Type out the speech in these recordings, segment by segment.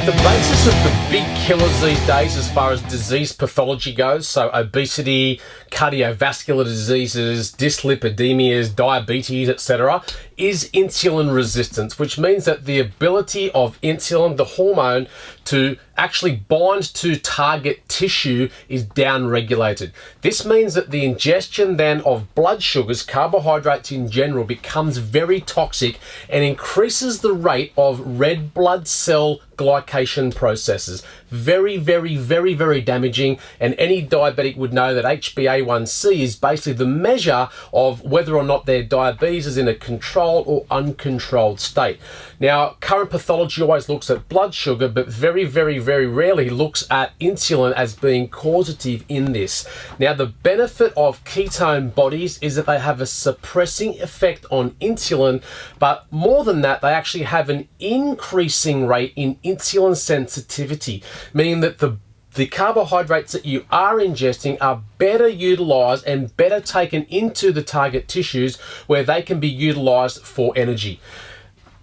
The basis of the big killers these days as far as disease pathology goes, so obesity, cardiovascular diseases, dyslipidemias, diabetes, etc., is insulin resistance, which means that the ability of insulin, the hormone, to actually bind to target tissue is down-regulated. This means that the ingestion then of blood sugars, carbohydrates in general, becomes very toxic and increases the rate of red blood cell glycation processes. Very, very, very, very damaging, and any diabetic would know that HbA1c is basically the measure of whether or not their diabetes is in a controlled or uncontrolled state. Now, current pathology always looks at blood sugar, but very, very, very rarely looks at insulin as being causative in this. Now, the benefit of ketone bodies is that they have a suppressing effect on insulin, but more than that, they actually have an increasing rate in insulin sensitivity, meaning that the carbohydrates that you are ingesting are better utilized and better taken into the target tissues where they can be utilized for energy.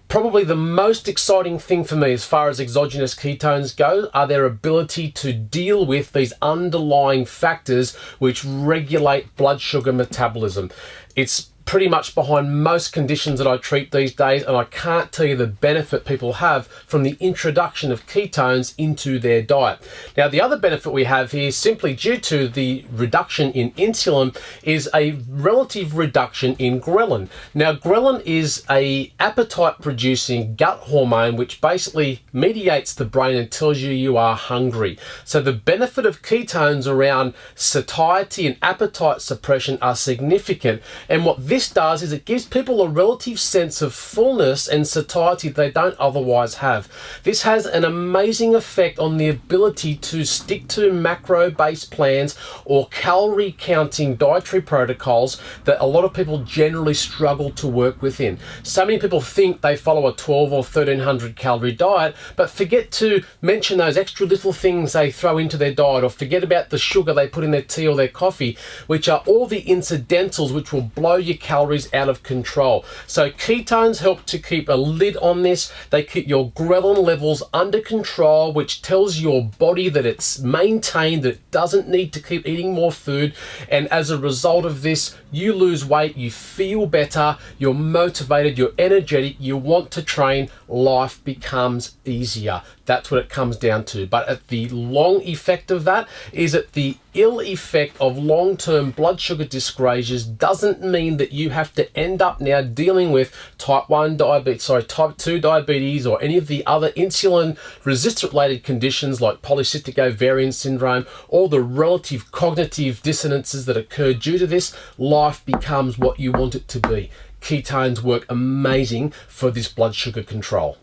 Probably the most exciting thing for me as far as exogenous ketones go are their ability to deal with these underlying factors which regulate blood sugar metabolism. It's pretty much behind most conditions that I treat these days, and I can't tell you the benefit people have from the introduction of ketones into their diet. Now, the other benefit we have here, simply due to the reduction in insulin, is a relative reduction in ghrelin. Now, ghrelin is a appetite-producing gut hormone which basically mediates the brain and tells you you are hungry. So the benefit of ketones around satiety and appetite suppression are significant, and what this does is it gives people a relative sense of fullness and satiety they don't otherwise have. This has an amazing effect on the ability to stick to macro-based plans or calorie counting dietary protocols that a lot of people generally struggle to work within. So many people think they follow a 12 or 1300 calorie diet, but forget to mention those extra little things they throw into their diet, or forget about the sugar they put in their tea or their coffee, which are all the incidentals which will blow your calories out of control. So ketones help to keep a lid on this. They keep your ghrelin levels under control, which tells your body that it's maintained, that it doesn't need to keep eating more food. And as a result of this, you lose weight, you feel better, you're motivated, you're energetic, you want to train, life becomes easier. That's what it comes down to. But at the long effect of that is that the ill effect of long-term blood sugar dyscrasias doesn't mean that you have to end up now dealing with type 2 diabetes, or any of the other insulin resistant related conditions like polycystic ovarian syndrome, all the relative cognitive dissonances that occur due to this. Life becomes what you want it to be. Ketones work amazing for this blood sugar control.